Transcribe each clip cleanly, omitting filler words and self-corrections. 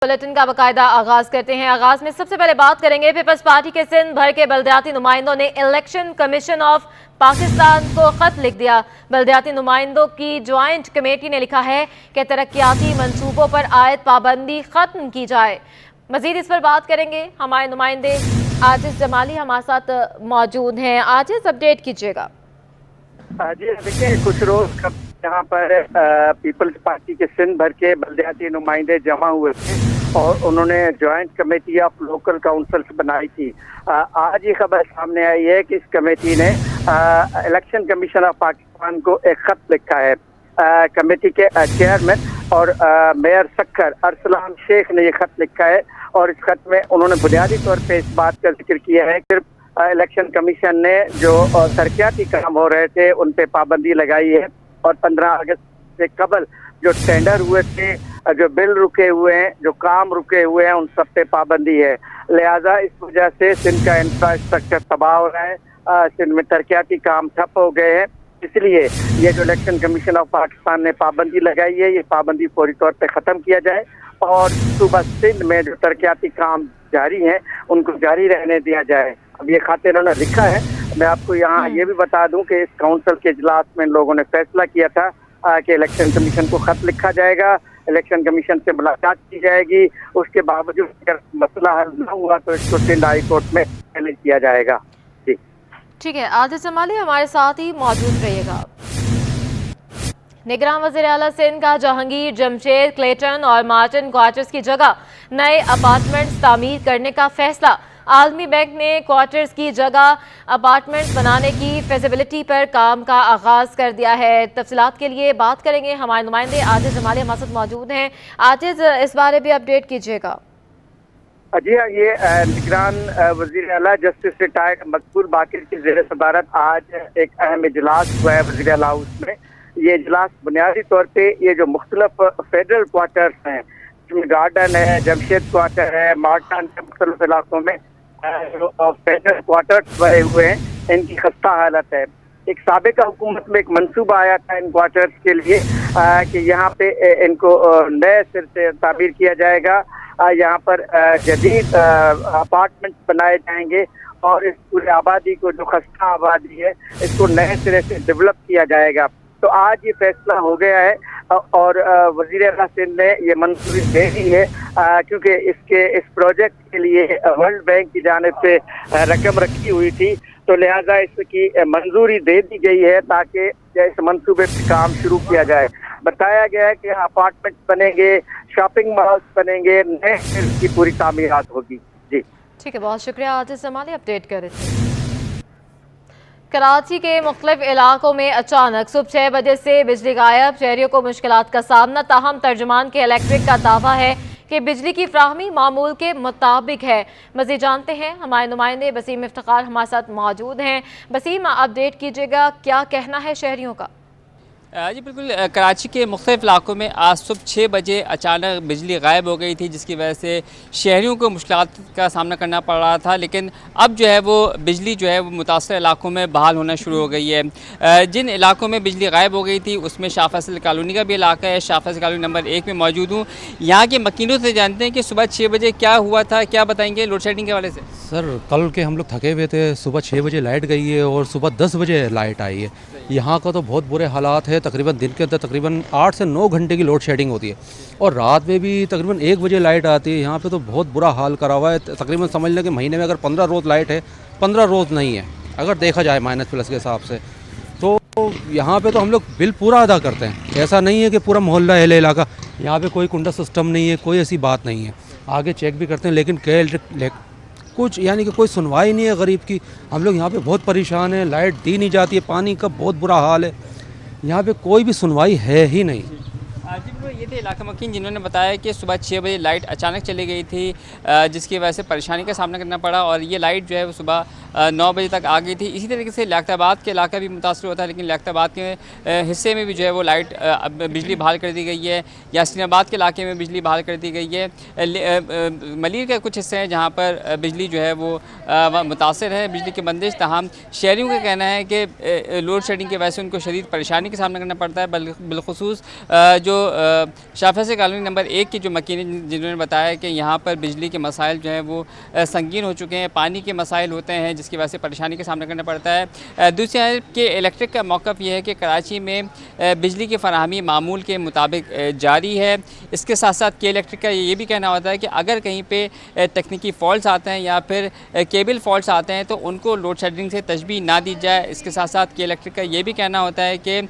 Bulletin का बाकायदा आगाज करते हैं। आगाज में सबसे पहले बात करेंगे पीपल्स पार्टी के सिंध भर के बल्दियाती नुमाइंदों ने इलेक्शन कमीशन ऑफ पाकिस्तान को खत लिख दिया। बल्दियाती नुमाइंदों की ज्वाइंट कमेटी ने लिखा है कि तरक्याती मंसूबों पर आयद पाबंदी खत्म की जाए। मजीद इस पर बात करेंगे, हमारे नुमाइंदे आजिज जमाली हमारे साथ मौजूद हैं। आजिज, अपडेट कीजिएगा। जी देखिए, कुछ रोज यहाँ पर पीपल्स पार्टी के सिंध भर के बल्दियाती नुमाइंदे जमा हुए थे और उन्होंने joint committee of local councils बनाई थी। आज ये खबर सामने आई है कि इस कमेटी ने इलेक्शन कमीशन ऑफ पाकिस्तान को एक खत लिखा है। कमेटी के चेयरमैन और मेयर सक्कर अरसलान शेख ने ये खत लिखा है और इस खत में उन्होंने बुनियादी तौर पे इस बात का जिक्र किया है कि इलेक्शन कमीशन ने जो तरक्याती काम हो रहे थे उन पे पाबंदी लगाई है और 15 अगस्त से कबल जो टेंडर हुए थे, जो बिल रुके हुए हैं, जो काम रुके हुए हैं, उन सब पे पाबंदी है। लिहाजा इस वजह से सिंध का इंफ्रास्ट्रक्चर तबाह हो रहा है, सिंध में तरक्याती काम ठप हो गए हैं। इसलिए ये जो इलेक्शन कमीशन ऑफ पाकिस्तान ने पाबंदी लगाई है, ये पाबंदी फौरी तौर पे ख़त्म किया जाए और सुबह सिंध में जो तरक्याती काम जारी हैं उनको जारी रहने दिया जाए। अब ये खाते इन्होंने लिखा है। मैं आपको यहाँ ये भी बता दूं कि इस काउंसिल के इजलास में लोगों ने फैसला किया था कि इलेक्शन कमीशन को खत लिखा जाएगा, इलेक्शन कमीशन से मुलाकात की जाएगी। उसके बावजूद अगर मसला हल न हुआ तो इसको सिंध हाई कोर्ट में चैलेंज किया जाएगा। जी ठीक है, आदित्य जमाली हमारे साथ ही मौजूद रहिएगा। निगरान वज़ीर आला सिंध का जहांगीर, जमशेद, क्लेटन और मार्टिन क्वार्टर्स की जगह नए अपार्टमेंट्स तामीर करने का फैसला। आलमी बैंक ने क्वार्टर्स की जगह अपार्टमेंट्स बनाने की फेजिबिलिटी पर काम का आगाज कर दिया है। तफसीलात के लिए बात करेंगे, हमारे नुमाइंदे आजिज जमाली हमारे साथ मौजूद हैं। आजिज, इस बारे भी अपडेट कीजिएगा। जी हाँ, ये निगरान वज़ीर आला जस्टिस रिटायर्ड मकबूल बाकिर की ज़ेर सदारत आज एक अहम इजलास हुआ है वज़ीर आला हाउस में। ये इजलास बुनियादी तौर पे ये जो मुख्तलिफ फेडरल क्वार्टर्स हैं, जिसमें गार्डन है, जमशेद क्वार्टर है, मार्टन के मुख्तलिफ इलाकों में जो फेडरल क्वार्टर्स बने हुए हैं, इनकी खस्ता हालत है। एक साबिका हुकूमत में एक मंसूबा आया था इन क्वार्टर्स के लिए कि यहाँ पे इनको नए सिर से तामीर किया जाएगा, यहाँ पर जदीद अपार्टमेंट्स बनाए जाएंगे और इस पूरी आबादी को, जो खस्ता आबादी है, इसको नए सिरे से डेवलप किया जाएगा। तो आज ये फैसला हो गया है और वज़ीर आला सिंध ने ये मंजूरी दे दी है क्योंकि इस प्रोजेक्ट के लिए वर्ल्ड बैंक की जानिब से रकम रखी हुई थी, तो लिहाजा इसकी मंजूरी दे दी गई है ताकि इस मंसूबे पर काम शुरू किया जाए। बताया गया है कि अपार्टमेंट बनेंगे, शॉपिंग मॉल्स बनेंगे, नए की पूरी तामीरात होगी। जी ठीक है, बहुत शुक्रिया आजिज जमाली, अपडेट कर रहे थे। कराची के मुख्तलिफ इलाकों में अचानक सुबह 6 बजे से बिजली गायब, शहरियों को मुश्किलात का सामना। ताहम तर्जुमान के इलेक्ट्रिक का दावा है कि बिजली की फ्राहमी मामूल के मुताबिक है। मज़ीद जानते हैं, हमारे नुमाइंदे बसीम इफ्तिखार हमारे साथ मौजूद हैं। बसीम, अपडेट कीजिएगा, क्या कहना है शहरियों का? जी बिल्कुल, कराची के मुख्तलिफ इलाकों में आज सुबह 6 बजे अचानक बिजली गायब हो गई थी, जिसकी वजह से शहरियों को मुश्किलात का सामना करना पड़ रहा था। लेकिन अब जो है वो बिजली जो है वो मुतासर इलाकों में बहाल होना शुरू हो गई है। जिन इलाकों में बिजली गायब हो गई थी उसमें शाह फैसल कॉलोनी का भी इलाका है। शाह फैसल कॉलोनी नंबर 1 में मौजूद हूँ। यहाँ के मकीनों से जानते हैं कि सुबह 6 बजे क्या हुआ था, क्या बताएँगे लोड शेडिंग के हवाले से? सर, कल के हम लोग थके हुए थे, सुबह 6 बजे लाइट गई है और सुबह 10 बजे लाइट आई है। यहाँ का तो बहुत बुरे हालात है। तकरीबन दिन के अंदर तकरीबन 8 से 9 घंटे की लोड शेडिंग होती है और रात में भी तकरीबन 1 बजे लाइट आती है। यहाँ पे तो बहुत बुरा हाल करा हुआ है। तकरीबन समझ लें कि महीने में अगर 15 रोज़ लाइट है, 15 रोज़ नहीं है अगर देखा जाए माइनस प्लस के हिसाब से। तो यहाँ पे तो हम लोग बिल पूरा अदा करते हैं। ऐसा नहीं है कि पूरा मोहल्ला एल इलाका, यहाँ पर कोई कुंडा सिस्टम नहीं है, कोई ऐसी बात नहीं है। आगे चेक भी करते हैं लेकिन कुछ यानी कि कोई सुनवाई नहीं है गरीब की। हम लोग यहाँ पे बहुत परेशान हैं, लाइट दी नहीं जाती है, पानी का बहुत बुरा हाल है, यहाँ पे कोई भी सुनवाई है ही नहीं। जी बिल्कुल, ये थे इलाका मकीन जिन्होंने बताया कि सुबह 6 बजे लाइट अचानक चली गई थी, जिसकी वजह से परेशानी का सामना करना पड़ा और ये लाइट जो है वो सुबह 9 बजे तक आ गई थी। इसी तरीके से लियाकताबाद के इलाका भी मुतासर होता है, लेकिन लियाकताबाद के हिस्से में भी जो है वो लाइट बिजली बहाल कर दी गई है। यासीनाबाद के इलाके में बिजली बहाल कर दी गई है। मलिर के कुछ हिस्से हैं जहाँ पर बिजली जो है वो मुतासर है, बिजली की बंदिश। तमाम शहरियों का कहना है कि लोड शेडिंग की वजह से उनको शदीद परेशानी का सामना करना पड़ता है। बिलखुसूस जो शाफैसी कॉलोनी नंबर 1 की जो मकीन जिन्होंने बताया कि यहाँ पर बिजली के मसाइल जो हैं वो संगीन हो चुके हैं, पानी के मसाइल होते हैं जिसकी वजह से परेशानी का सामना करना पड़ता है। दूसरी है कि इलेक्ट्रिक का मौक़िफ़ ये है कि कराची में बिजली की फराहमी मामूल के मुताबिक जारी है। इसके साथ साथ के इलेक्ट्रिक का ये भी कहना होता है कि अगर कहीं पे तकनीकी फ़ॉल्ट्स आते हैं या फिर केबल फ़ॉल्ट्स आते हैं तो उनको लोड शेडिंग से तशबीह ना दी जाए। इसके साथ साथ के इलेक्ट्रिक का ये भी कहना होता है कि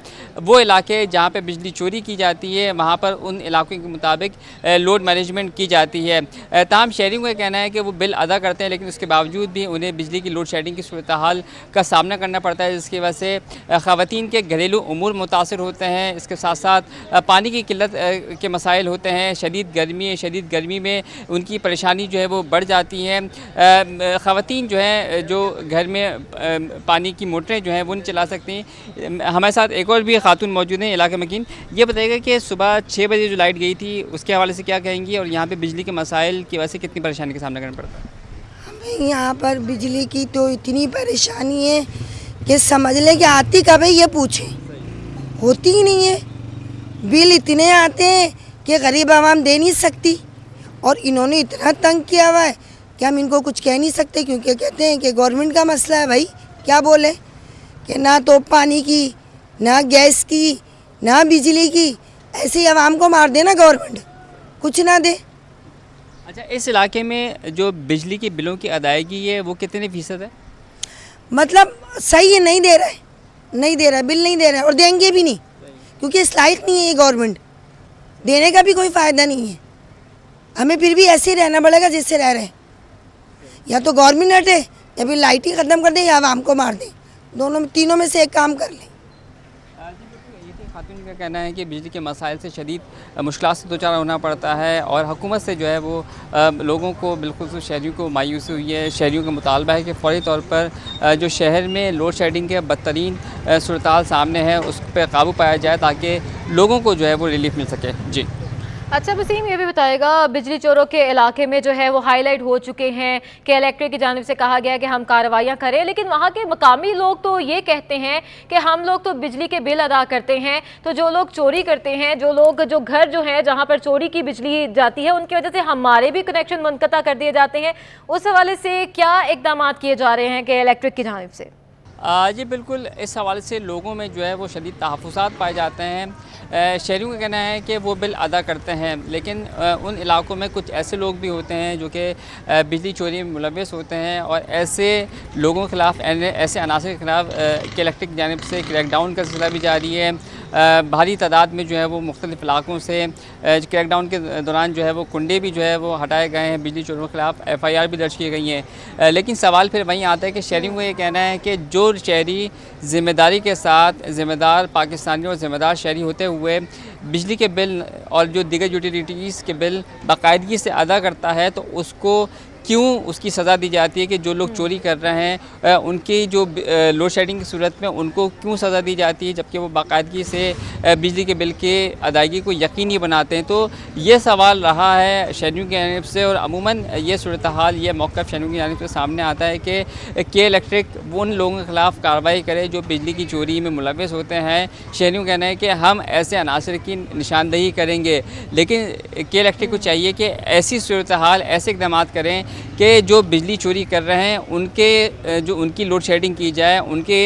वो इलाके जहाँ पे बिजली चोरी की जाती है वहाँ पर उन इलाकों के मुताबिक लोड मैनेजमेंट की जाती है। तमाम शहरियों का कहना है कि वो बिल अदा करते हैं लेकिन उसके बावजूद भी उन्हें बिजली की लोड शेडिंग की सूरत हाल का सामना करना पड़ता है, जिसकी वजह से ख़वातीन के घरेलू उमूर मुतासर होते हैं। इसके साथ साथ पानी की किल्लत के मसाइल होते हैं। शदीद गर्मी में उनकी परेशानी जो है वो बढ़ जाती है। ख़वातीन जो हैं जो घर में पानी की मोटरें जो हैं वो नहीं चला सकती। हमारे साथ एक और भी खातून मौजूद हैं इलाके मकीन, ये बताएगा कि सुबह 6 बजे जो लाइट गई थी उसके हवाले से क्या कहेंगी और यहाँ पे बिजली के मसाइल की वजह से कितनी परेशानी का सामना करना पड़ता है? हमें यहाँ पर बिजली की तो इतनी परेशानी है कि समझ लें कि आती कब है ये पूछें, होती ही नहीं है। बिल इतने आते हैं कि गरीब आवाम दे नहीं सकती और इन्होंने इतना तंग किया हुआ है कि हम इनको कुछ कह नहीं सकते, क्योंकि कहते हैं कि गवर्नमेंट का मसला है। भाई क्या बोले कि ना तो पानी की, ना गैस की, ना बिजली की, ऐसे ही आवाम को मार देना गवर्नमेंट, कुछ ना दे। अच्छा, इस इलाके में जो बिजली के बिलों की अदायगी है वो कितने फ़ीसद है? मतलब सही है, नहीं दे रहा है, बिल नहीं दे रहा है और देंगे भी नहीं, क्योंकि इस लायक नहीं है ये गवर्नमेंट, देने का भी कोई फ़ायदा नहीं है। हमें फिर भी ऐसे ही रहना पड़ेगा जैसे रह रहे हैं, या तो गवर्नमेंट हटे या फिर लाइट ही ख़त्म कर दे या आवाम को मार दे, तीनों में से एक काम कर लें। खातून का कहना है कि बिजली के मसाइल से शदीद मुश्किलात से दो चार होना पड़ता है और हुकूमत से जो है वो लोगों को बिल्कुल शहरियों को मायूसी हुई है। शहरियों का मुतालबा है कि फ़ौरी तौर पर जो शहर में लोड शेडिंग के बदतरीन सूरत हाल सामने है उस पर काबू पाया जाए ताकि लोगों को जो है वो रिलीफ मिल सके। जी अच्छा वसीम, ये भी बताएगा, बिजली चोरों के इलाके में जो है वो हाईलाइट हो चुके हैं कि इलेक्ट्रिक की जानिब से कहा गया है कि हम कार्रवाइयाँ करें, लेकिन वहाँ के मकामी लोग तो ये कहते हैं कि हम लोग तो बिजली के बिल अदा करते हैं, तो जो लोग चोरी करते हैं, जो घर जो है जहाँ पर चोरी की बिजली जाती है उनकी वजह से हमारे भी कनेक्शन मुनक़ता कर दिए जाते हैं। उस हवाले से क्या इक़दाम किए जा रहे हैं कि इलेक्ट्रिक की जानिब से? जी बिल्कुल, इस हवाले से लोगों में जो है वो शदीद तहफ़्फ़ुज़ात पाए जाते हैं। शहरियों का कहना है कि वो बिल अदा करते हैं, लेकिन उन इलाकों में कुछ ऐसे लोग भी होते हैं जो कि बिजली चोरी में मुलव्वस होते हैं और ऐसे लोगों के ख़िलाफ़, ऐसे अनासर के ख़िलाफ़ इलेक्ट्रिक की जानिब से क्रैकडाउन का सिलसिला भी जारी है। भारी तादाद में जो है वो मुख्तलिफ़ इलाकों से क्रैकडाउन के दौरान जो है वो कुंडे भी जो है वो हटाए गए हैं, बिजली चोरों के ख़िलाफ़ FIR भी दर्ज की गई हैं। लेकिन सवाल फिर वहीं आता है कि शहरियों को ये कहना है कि जो शहरी ज़िम्मेदारी के साथ ज़िम्मेदार पाकिस्तानी और ज़िम्मेदार शहरी होते हुए बिजली के बिल और जो दीगर यूटिलिटीज़ के बिल बाकायदगी से अदा करता है तो उसको क्यों उसकी सज़ा दी जाती है कि जो लोग चोरी कर रहे हैं उनकी जो लोड शेडिंग की सूरत में उनको क्यों सज़ा दी जाती है जबकि वो बाकायदगी से बिजली के बिल के अदायगी को यकीनी बनाते हैं। तो ये सवाल रहा है शहरियों की जानिब से और अमूमन ये सूरत हाल, ये मौक़िफ़ शहरियों की जानिब से सामने आता है कि के इलेक्ट्रिक उन लोगों के ख़िलाफ़ कार्रवाई करे जो बिजली की चोरी में मुलव्वस होते हैं। शहरियों का कहना है कि हम ऐसे अनासर की निशानदही करेंगे, लेकिन के इलेक्ट्रिक को चाहिए कि ऐसी सूरत हाल, ऐसे इक़दाम करें कि जो बिजली चोरी कर रहे हैं उनकी लोड शेडिंग की जाए, उनके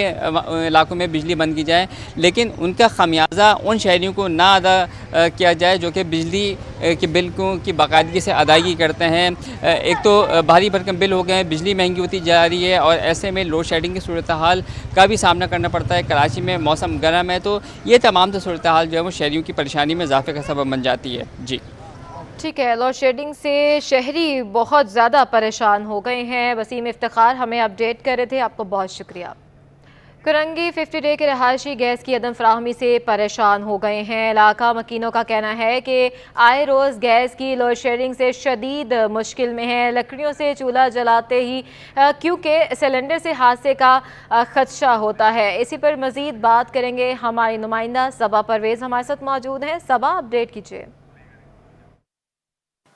इलाकों में बिजली बंद की जाए, लेकिन उनका खमियाजा उन शहरियों को ना अदा किया जाए जो कि बिजली के बिल की बाकायदगी से अदायगी करते हैं। एक तो भारी भरकम बिल हो गए हैं, बिजली महंगी होती जा रही है और ऐसे में लोड शेडिंग की सूरत हाल का भी सामना करना पड़ता है। कराची में मौसम गर्म है तो ये तमाम सूरत हाल जो है वो शहरियों की परेशानी में इजाफे का सबब बन जाती है। जी ठीक है, लोड शेडिंग से शहरी बहुत ज़्यादा परेशान हो गए हैं। वसीम इफ्तिखार हमें अपडेट कर रहे थे, आपको बहुत शुक्रिया। कुरंगी 50 डे के रहायशी गैस की अदम फराहमी से परेशान हो गए हैं। इलाका मकीनों का कहना है कि आए रोज़ गैस की लोड शेडिंग से शदीद मुश्किल में है। लकड़ियों से चूल्हा जलाते ही क्योंकि सिलेंडर से हादसे का खदशा होता है। इसी पर मज़ीद बात करेंगे, हमारी नुमाइंदा सबा परवेज़ हमारे साथ मौजूद हैं। सबा, अपडेट कीजिए।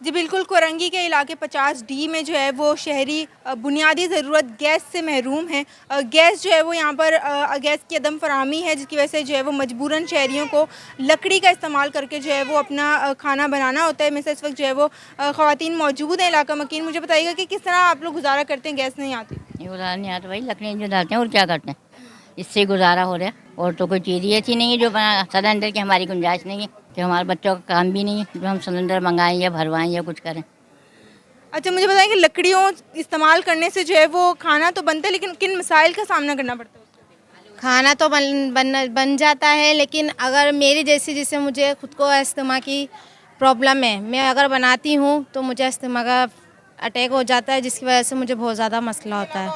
जी बिल्कुल, कोरंगी के इलाके 50D में जो है वो शहरी बुनियादी ज़रूरत गैस से महरूम है। गैस जो है वो यहाँ पर गैस की अदम फराहमी है, जिसकी वजह से जो है वो मजबूरन शहरियों को लकड़ी का इस्तेमाल करके जो है वो अपना खाना बनाना होता है। मेरे से इस वक्त जो है वो ख़वातीन मौजूद हैं इलाका मकीन। मुझे बताइएगा कि किस तरह आप लोग गुजारा करते हैं, गैस नहीं आती? ये गुजारा नहीं आता भाई, लकड़ियाँ जो डालते हैं और क्या करते हैं, इससे गुजारा हो रहा है। और तो कोई चीज़ ही ऐसी नहीं है जो बना सिलेंडर की हमारी गुंजाइश नहीं है कि हमारे बच्चों का काम भी नहीं है जो हम सिलेंडर मंगाएं या भरवाएं या कुछ करें। अच्छा, मुझे बताएं कि लकड़ियों इस्तेमाल करने से जो है वो खाना तो बनता है, लेकिन किन मसाइल का सामना करना पड़ता है? खाना तो बन जाता है, लेकिन अगर मेरी जैसी जिससे मुझे खुद को अस्थमा की प्रॉब्लम है, मैं अगर बनाती हूँ तो मुझे अस्थमा का अटैक हो जाता है, जिसकी वजह से मुझे बहुत ज़्यादा मसला होता है।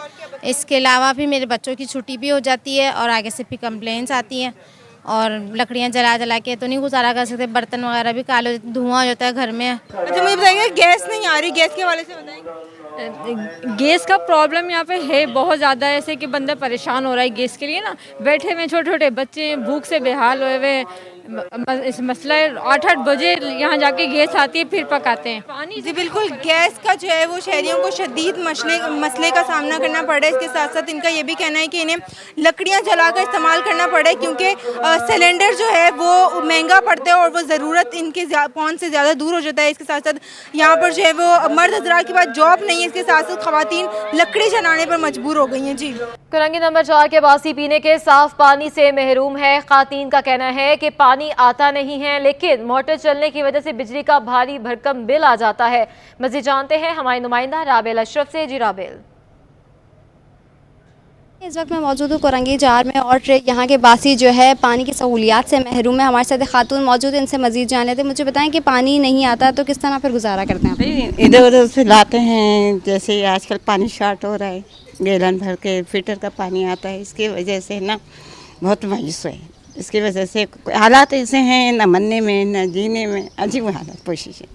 इसके अलावा भी मेरे बच्चों की छुट्टी भी हो जाती है और आगे से भी कंप्लेंट्स आती हैं। और लकड़ियाँ जला जला के तो नहीं गुजारा कर सकते, बर्तन वगैरह भी काले धुआं हो जाता है घर में। अच्छा, मुझे बताइए गैस नहीं आ रही, गैस के हवाले से बताएंगे। गैस का प्रॉब्लम यहाँ पे है बहुत ज़्यादा, ऐसे कि बंदा परेशान हो रहा है गैस के लिए ना। बैठे में छोटे छोटे बच्चे भूख से बेहाल हुए हुए, इस मसला 8-8 बजे यहाँ जाके गैस आती है, फिर पकाते हैं पानी। जी बिल्कुल, गैस का जो है वो शहरियों को शदीद मसले का सामना करना पड़ रहा है। इसके साथ साथ इनका ये भी कहना है कि इन्हें लकड़ियाँ जलाकर इस्तेमाल करना पड़ा है, क्योंकि सिलेंडर जो है वो महंगा पड़ता है और वो ज़रूरत इनके पहुँच से ज़्यादा दूर हो जाता है। इसके साथ साथ यहाँ पर जो है वो मर्द हज़रात के पास जॉब नहीं है, इसके साथ साथ ख़वातीन लकड़ी जलाने पर मजबूर हो गई हैं। जी, कोरंगी नंबर 4 के बासी पीने के साफ पानी से महरूम है। ख़वातीन का कहना है कि पानी आता नहीं है, लेकिन मोटर चलने की वजह से बिजली का भारी भरकम बिल आ जाता है। मज़ीद जानते हैं हमारे नुमाइंदा राबेल अशरफ से। जी राबेल, इस वक्त मैं मौजूद हूँ कोरंगी 4 में और यहाँ के बासी जो है पानी की सहूलियात से महरूम है। हमारे साथ खातून मौजूद है, इनसे मज़ीद जान लेते हैं। मुझे बताएं कि पानी नहीं आता तो किस तरह फिर गुजारा करते हैं? इधर उधर से लाते हैं, जैसे आजकल पानी शॉर्ट हो रहा है, गैलन भर के फिल्टर का पानी आता है, इसकी वजह से ना बहुत मायूस है। इसकी वजह से हालात ऐसे हैं, न मरने में न जीने में, अजीब हालत कोशिश है।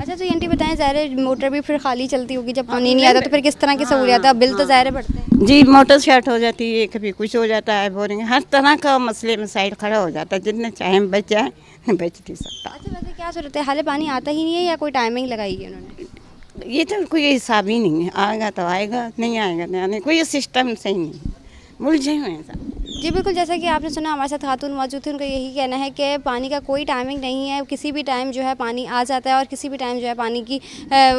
अच्छा, तो आंटी बताएं, ज़ाहिर मोटर भी फिर खाली चलती होगी, जब पानी नहीं आता तो फिर किस तरह की सहूलियत है? बिल तो ज़ाहिर बढ़ते हैं। जी, मोटर शॉर्ट हो जाती है, कभी कुछ हो जाता है, बोरिंग, हर तरह का मसले मसाइल खड़ा हो जाता है। जितने चाहे बच जाए, बच नहीं सकता। अच्छा, वैसे क्या सूरत है, हाल पानी आता ही नहीं है या कोई टाइमिंग लगाई है उन्होंने? ये तो कोई हिसाब ही नहीं है, आएगा तो आएगा, नहीं आएगा तो नहीं, कोई सिस्टम सही नहीं, मुलझे हुए हैं सब। जी बिल्कुल, जैसा कि आपने सुना, हमारे साथ खातून मौजूद थे, उनका यही कहना है कि पानी का कोई टाइमिंग नहीं है, किसी भी टाइम जो है पानी आ जाता है और किसी भी टाइम जो है पानी की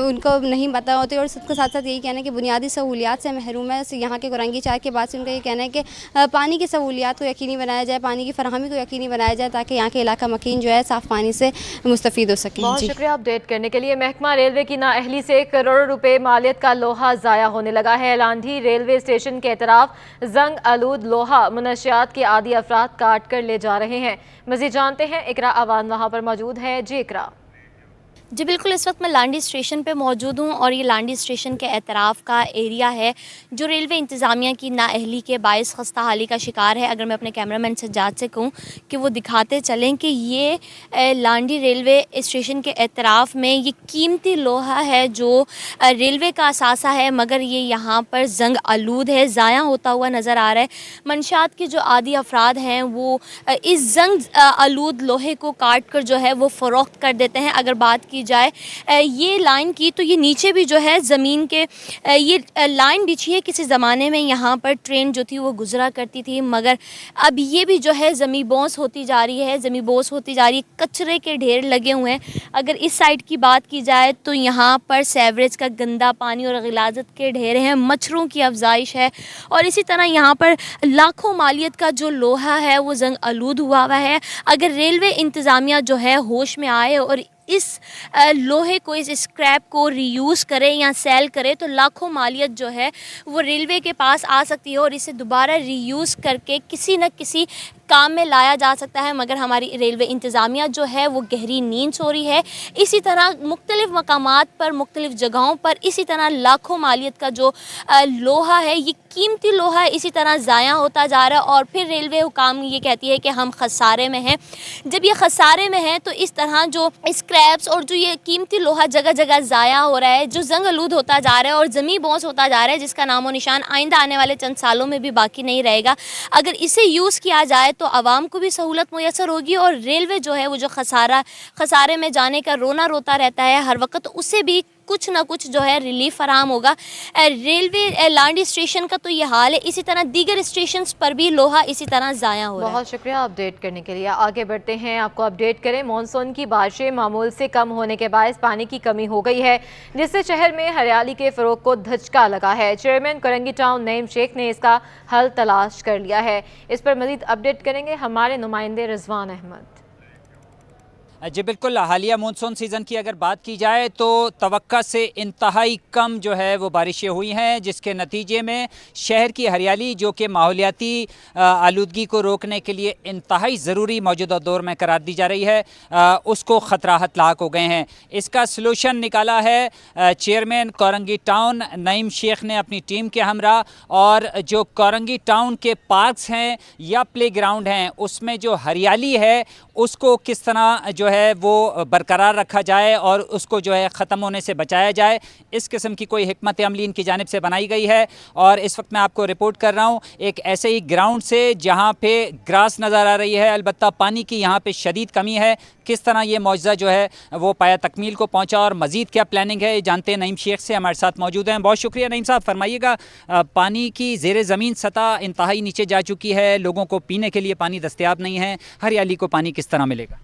उनको नहीं पता होती। और सबके साथ साथ यही कहना है कि बुनियादी सहूलियात से महरूम है। यहाँ के कोरंगी 4 के बाद से उनका ये कहना है कि पानी की सहूलियात को यकीनी बनाया जाए, पानी की फराहमी को यकीनी बनाया जाए, ताकि यहाँ के इलाका मकीन जो है साफ़ पानी से मुस्तफ़ीद हो सके। बहुत शुक्रिया अपडेट करने के लिए। महकमा रेलवे की नाअहली से करोड़ों रुपए मालियत का लोहा ज़ाया होने लगा है। लांढी रेलवे स्टेशन के एतराफ जंग आलूद लोहा मुनशियात के आदि अफराद काट कर ले जा रहे हैं। मज़ीद जानते हैं, इकरा अवान वहाँ पर मौजूद है। जी इकरा। जी बिल्कुल, इस वक्त मैं लांडी स्टेशन पे मौजूद हूँ और ये लांडी स्टेशन के एतराफ़ का एरिया है जो रेलवे इंतज़ामिया की नाअहली के बाइस खस्ता हाली का शिकार है। अगर मैं अपने कैमरामैन सज्जाद से कहूँ कि वो दिखाते चलें कि ये लांडी रेलवे स्टेशन के एतराफ़ में ये कीमती लोहा है जो रेलवे का असासा है, मगर ये यहाँ पर जंग आलूद है, ज़ाया होता हुआ नज़र आ रहा है। मंशात के जो आदि अफराद हैं वो इस जंग आलूद लोहे को काट कर जो है वो फ़रोख्त कर देते हैं। अगर बात की जाए ये लाइन की, तो ये नीचे भी जो है ज़मीन के ये लाइन बिछी है। किसी ज़माने में यहाँ पर ट्रेन जो थी वो गुजरा करती थी, मगर अब ये भी जो है ज़मी बोस होती जा रही है, ज़मी बोस होती जा रही है। कचरे के ढेर लगे हुए हैं। अगर इस साइड की बात की जाए तो यहाँ पर सेवरेज का गंदा पानी और गिलाज़त के ढेर हैं, मच्छरों की अफजाइश है और इसी तरह यहाँ पर लाखों मालियत का जो लोहा है वो जंग आलूद हुआ हुआ है। अगर रेलवे इंतज़ामिया जो है होश में आए और इस लोहे को, इस स्क्रैप को रीयूज़ करे या सेल करे, तो लाखों मालियत जो है वो रेलवे के पास आ सकती है और इसे दोबारा रीयूज़ करके किसी न किसी काम में लाया जा सकता है। मगर हमारी रेलवे इंतज़ामिया जो है वो गहरी नींद सो रही है। इसी तरह मुख्तलिफ़ मकामात पर, मुख्तलिफ़ जगहों पर इसी तरह लाखों मालियत का जो लोहा है, ये कीमती लोहा है, इसी तरह ज़ाया होता जा रहा है। और फिर रेलवे हुकाम ये कहती है कि हम खसारे में हैं। जब ये खसारे में हैं तो इस तरह जो स्क्रैप्स और जो ये कीमती लोहा जगह जगह ज़ाया हो रहा है, जो जंग आलूद होता जा रहा है और ज़मी बोस होता जा रहा है, जिसका नामो निशान आइंदा आने वाले चंद सालों में भी बाकी नहीं रहेगा। अगर इसे यूज़ किया जाए तो आवाम को भी सहूलत मुयसर होगी और रेलवे जो है वो जो खसारे में जाने का रोना रोता रहता है हर वक्त, तो उससे भी कुछ ना कुछ जो है रिलीफ फराहम होगा। रेलवे लांडी स्टेशन का तो ये हाल है, इसी तरह दीगर स्टेशन पर भी लोहा इसी तरह ज़ाया हो रहा है। बहुत शुक्रिया अपडेट करने के लिए। आगे बढ़ते हैं, आपको अपडेट करें। मॉनसून की बारिशें मामूल से कम होने के बायस पानी की कमी हो गई है, जिससे शहर में हरियाली के फ़रोग को धचका लगा है। चेयरमैन कोरंगी टाउन नईम शेख ने इसका हल तलाश कर लिया है। इस पर मज़ीद अपडेट करेंगे हमारे नुमाइंदे रिजवान अहमद। जी बिल्कुल, हालिया मानसून सीज़न की अगर बात की जाए तो तवक्का से इंतहाई कम जो है वो बारिशें हुई हैं, जिसके नतीजे में शहर की हरियाली जो कि माहौलियाती आलूदगी को रोकने के लिए इंतहाई ज़रूरी मौजूदा दौर में करार दी जा रही है, उसको ख़तराहत लाक हो गए हैं। इसका सलूशन निकाला है चेयरमैन कोरंगी टाउन नईम शेख ने अपनी टीम के हमरा, और जो कोरंगी टाउन के पार्क्स हैं या प्ले ग्राउंड हैं उसमें जो हरियाली है उसको किस तरह जो है वो बरकरार रखा जाए और उसको जो है ख़त्म होने से बचाया जाए, इस किस्म की कोई हिकमत अमली इनकी जानिब से बनाई गई है। और इस वक्त मैं आपको रिपोर्ट कर रहा हूँ एक ऐसे ही ग्राउंड से जहाँ पे ग्रास नज़र आ रही है, अलबत्ता पानी की यहाँ पे शदीद कमी है। किस तरह ये मौजज़ा जो है वो पाया तकमील को पहुँचा और मज़ीद क्या प्लानिंग है, जानते हैं नईम शेख से, हमारे साथ मौजूद हैं। बहुत शुक्रिया नईम साहब। फरमाइएगा, पानी की ज़ेर ज़मीन सतह इंतहाई नीचे जा चुकी है, लोगों को पीने के लिए पानी दस्तयाब नहीं है, हरियाली को पानी किस तरह मिलेगा?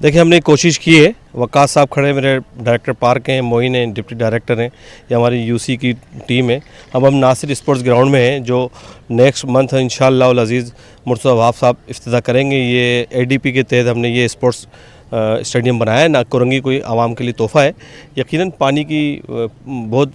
देखिए, हमने कोशिश की है। वकास साहब खड़े, मेरे डायरेक्टर पार्क हैं, मोइन हैं, डिप्टी डायरेक्टर हैं, ये हमारी यूसी की टीम है। हम नासिर स्पोर्ट्स ग्राउंड में हैं जो नेक्स्ट मंथ इंशाअल्लाह उल अज़ीज़ मुर्तज़ा वहाब साहब इफ्तिताह करेंगे। ये एडीपी के तहत हमने ये स्पोर्ट्स स्टेडियम बनाया है, ना कोरंगी कोई आवाम के लिए तोहफ़ा है। यकीनन पानी की बहुत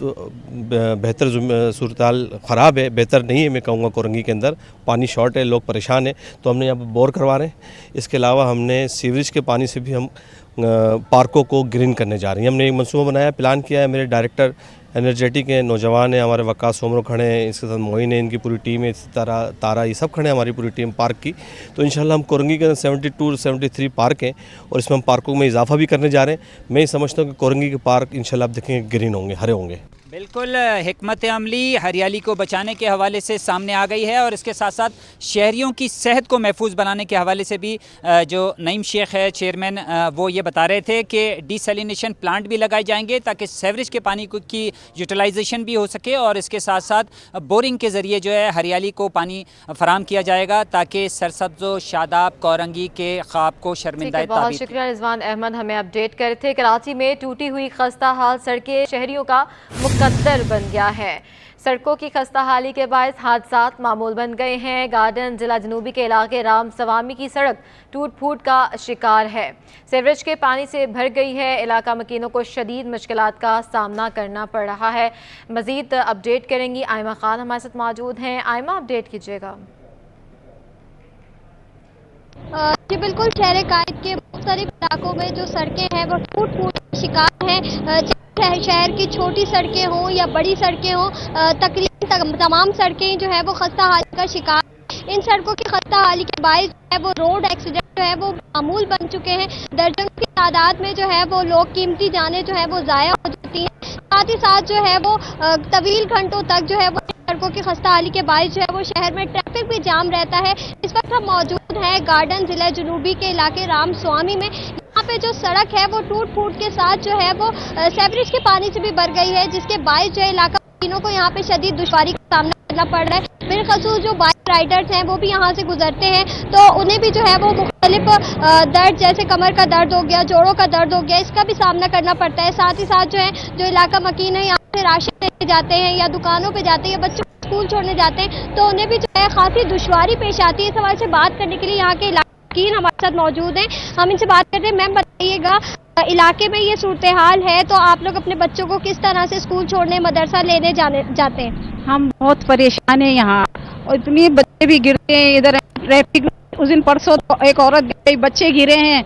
बेहतर सूरत हाल ख़राब है, बेहतर नहीं है मैं कहूँगा। कोरंगी के अंदर पानी शॉर्ट है, लोग परेशान हैं, तो हमने यहाँ पर बोर करवा रहे हैं। इसके अलावा हमने सीवरेज के पानी से भी हम पार्कों को ग्रीन करने जा रहे हैं। हमने एक मनसूबा बनाया, प्लान किया है। मेरे डायरेक्टर एनर्जेटिक हैं, नौजवान हैं, हमारे वकास सोमरो खड़े हैं, इसके साथ मोइन है, इनकी पूरी टीम है, तारा ये सब खड़े हैं, हमारी पूरी टीम पार्क की। तो इंशाल्लाह हम कोरंगी के अंदर 72-73 पार्क हैं और इसमें हम पार्कों में इजाफा भी करने जा रहे हैं। मैं समझता हूँ कि कोरंगी के पार्क इंशाल्लाह आप देखेंगे ग्रीन होंगे, हरे होंगे। बिल्कुल, हिकमत अमली हरियाली को बचाने के हवाले से सामने आ गई है और इसके साथ साथ शहरियों की सेहत को महफूज बनाने के हवाले से भी जो नईम शेख है चेयरमैन, वो ये बता रहे थे कि डिसैलिनेशन प्लांट भी लगाए जाएंगे ताकि सेवरेज के पानी की यूटिलाइजेशन भी हो सके और इसके साथ साथ बोरिंग के ज़रिए जो है हरियाली को पानी फराम किया जाएगा ताकि सरसब्ज़ो शादाब कोरंगी के ख्वाब को शर्मिंदा। बहुत शुक्रिया रिजवान अहमद, हमें अपडेट कर रहे थे। कराची में टूटी हुई खस्ता हाल सड़कें शहरियों का मुकद्दर बन गया है। सड़कों की खस्ता हाली के बायस हादसात मामूल बन गए हैं। गार्डन जिला जनूबी के इलाके राम सवामी की सड़क टूट फूट का शिकार है, सीवरेज के पानी से भर गई है। इलाका मकीनों को शदीद मुश्किलात का सामना करना पड़ रहा है। मजीद अपडेट करेंगी आयमा खान, हमारे साथ मौजूद हैं। आयमा, अपडेट कीजिएगा। जी बिल्कुल, शहर कायद के मुख्तलिफ इलाकों में जो सड़कें हैं वो टूट फूट का शिकार हैं। शहर की छोटी सड़कें हों या बड़ी सड़कें हों, तकरीबन तमाम सड़कें जो है वो खस्ता हाली का शिकार। इन सड़कों की खस्ता हाली के बायस जो है वो रोड एक्सीडेंट जो है वो मामूल बन चुके हैं। दर्जनों की तादाद में जो है वो लोग कीमती जानें जो है वो ज़ाया हो जाती हैं। साथ ही साथ जो है वो तवील घंटों तक जो है वो सड़कों की खस्ता हाली के बायस जो है वो शहर में ट्रैफिक भी जाम रहता है। इस वक्त हम मौजूद हैं गार्डन जिला जनूबी के इलाके राम स्वामी में। यहाँ पे जो सड़क है वो टूट फूट के साथ जो है वो सीवरेज के पानी से भी भर गई है, जिसके बायस जो है इलाका वासियों को यहाँ पे शदीद दुश्वारी का सामना करना पड़ रहा है। बिलखसूस जो बाइक राइडर्स हैं वो भी यहाँ से गुजरते हैं तो उन्हें भी जो है वो मुख्तलिफ दर्द, जैसे कमर का दर्द हो गया, जोड़ों का दर्द हो गया, इसका भी सामना करना पड़ता है। साथ ही साथ जो है जो इलाका मकीन है, यहाँ से राशन लेने जाते हैं या दुकानों पे जाते हैं या बच्चों को स्कूल छोड़ने जाते हैं तो उन्हें भी जो है खासी दुश्वारी पेश आती है। इस सवाल से बात करने के लिए यहाँ के इलाके हमारे साथ मौजूद हैं, हम इनसे बात करते हैं। मैम बताइएगा, इलाके में ये सूरत हाल है तो आप लोग अपने बच्चों को किस तरह से स्कूल छोड़ने, मदरसा लेने जाते हैं? हम बहुत परेशान हैं यहाँ, और इतनी बच्चे भी गिरते हैं इधर ट्रैफिक। उस दिन परसों तो एक औरत गिरी, बच्चे गिरे हैं,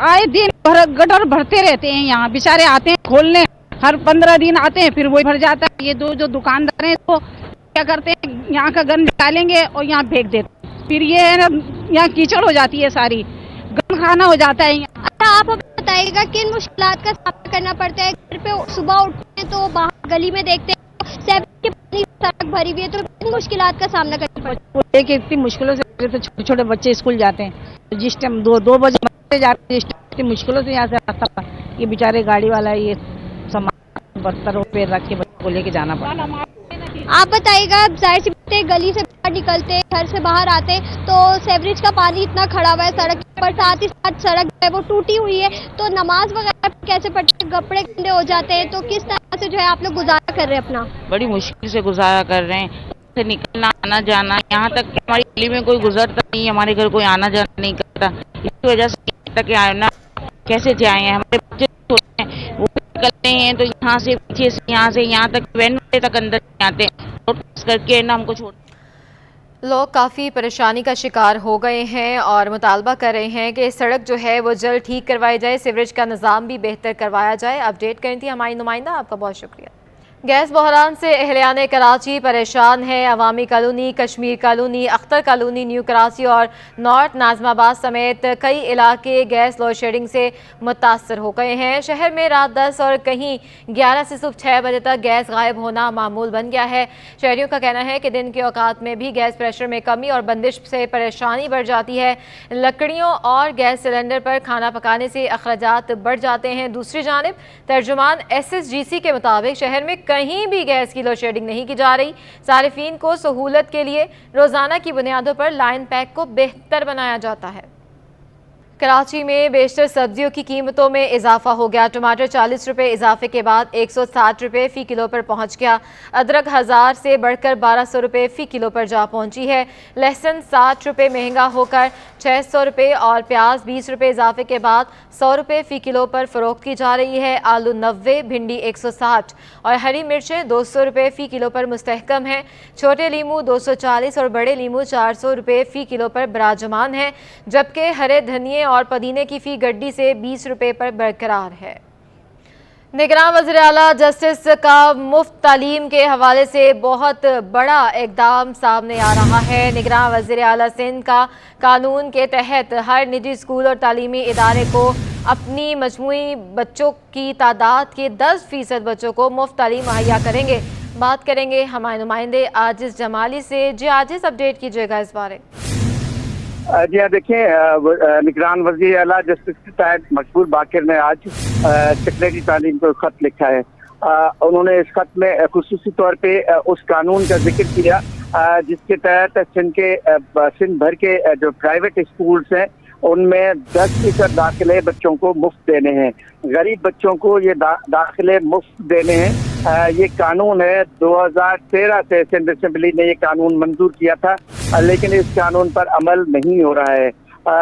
आए दिन गटर भरते रहते हैं। यहाँ बेचारे आते हैं खोलने, हर 15 दिन आते हैं, फिर वही भर जाता है। ये जो दुकानदार हैं तो क्या करते हैं, यहाँ का गंद निकालेंगे और यहाँ फेंक देते, फिर ये है ना यहाँ कीचड़ हो जाती है, सारी गंद खाना हो जाता है। अच्छा, आप हमें बताइएगा किन मुश्किलात का सामना करना पड़ता है? घर पे सुबह उठते हैं तो बाहर गली में देखते हैं सीवरेज के पानी सड़क भरी हुई है तो कितनी मुश्किलात का सामना करना पड़ता है। देखिए इतनी मुश्किलों से छोटे छोटे बच्चे स्कूल जाते हैं, जिस टाइम दो बजे जाते हैं, इतनी मुश्किलों से यहाँ से रास्ता, ये बेचारे गाड़ी वाला ये सामान बस्तर पे रख के बच्चों को लेके जाना पड़ता है। आप बताइएगा, जाहिर सी बात है गली से बाहर निकलते, घर से बाहर आते तो सेवरेज का पानी इतना खड़ा हुआ है सड़क पर, साथ ही साथ सड़क है वो टूटी हुई है, तो नमाज वगैरह कैसे पढ़ते हैं, कपड़े गंदे हो जाते हैं, तो किस तरह से जो है आप लोग गुजारा कर रहे हैं अपना? बड़ी मुश्किल से गुजारा कर रहे हैं, से निकलना आना जाना, यहाँ तक कि हमारी गली में कोई गुजरता नहीं है, हमारे घर कोई आना जाना नहीं करता, इसकी वजह से तक आना कैसे जाए, हमारे बच्चे छोटे हैं वो निकलते हैं तो यहाँ से पीछे से यहाँ तक वैन तक अंदर नहीं आते, करके ना हमको छोड़। लोग काफ़ी परेशानी का शिकार हो गए हैं और मुतालबा कर रहे हैं कि सड़क जो है वो जल्द ठीक करवाई जाए, सीवरेज का निज़ाम भी बेहतर करवाया जाए। अपडेट करी थी हमारी नुमाइंदा, आपका बहुत शुक्रिया। गैस बहरान से अहलियान कराची परेशान है। अवामी colony, Kashmir colony, Akhtar colony, new Karachi और नॉर्थ नाजमाबाद समेत कई इलाके गैस लोड शेडिंग से मुतासर हो गए हैं। शहर में रात 10 और कहीं 11 से सुबह 6 बजे तक गैस गायब होना मामूल बन गया है। शहरियों का कहना है कि दिन के औकात में भी गैस प्रेशर में कमी और बंदिश से परेशानी बढ़ जाती है। लकड़ियों और गैस सिलेंडर पर खाना पकाने से अखराजात बढ़ जाते हैं। दूसरी जानिब तर्जुमान SSGC के मुताबिक शहर में कहीं भी गैस की लोड शेडिंग नहीं की जा रही। सारिफीन को सहूलत के लिए रोज़ाना की बुनियादों पर लाइन पैक को बेहतर बनाया जाता है। कराची में बेशतर सब्जियों की कीमतों में इजाफा हो गया। टमाटर 40 रुपये इजाफे के बाद 160 रुपये फ़ी किलो पर पहुंच गया। अदरक 1000 से बढ़कर 1200 रुपये फ़ी किलो पर जा पहुंची है। लहसुन 60 रुपये महंगा होकर 600 रुपये और प्याज 20 रुपये इजाफे के बाद 100 रुपये फ़ी किलो पर फ़रोख्त की जा रही है। आलू 90, भिंडी 160 और हरी मिर्चें 200 रुपये फ़ी किलो पर मुस्तहकम है। छोटे लीमू 240 और बड़े लीमू 400 रुपये फ़ी किलो पर बराजमान है, जबकि हरे धनिए और पुदीने की फ़ी गड्डी से 20 रुपये पर बरकरार है। निगरान वज़ीर आला जस्टिस का मुफ्त तालीम के हवाले से बहुत बड़ा इक़दाम सामने आ रहा है। निगरान वज़ीर आला सिंध का कानून के तहत हर निजी स्कूल और तालीमी इदारे को अपनी मजमूई बच्चों की तादाद के 10% बच्चों को मुफ्त तालीम मुहैया करेंगे। बात करेंगे हमारे नुमाइंदे आजिज़ जमाली से। जी आजिज़, अपडेट कीजिएगा इस बारे। जी हाँ, देखिए निगरान वज़ीर आला जस्टिस के तहत मकबूल बाकिर ने आज सेक्रेटरी तालीम को खत लिखा है। उन्होंने इस खत में खुसूसी तौर पे उस कानून का जिक्र किया जिसके तहत सिंध भर के जो प्राइवेट स्कूल्स हैं उनमें 10% दाखिले बच्चों को मुफ्त देने हैं। गरीब बच्चों को ये दाखिले मुफ्त देने हैं। ये कानून है 2013 से सिंध असेंबली ने ये कानून मंजूर किया था, लेकिन इस कानून पर अमल नहीं हो रहा है।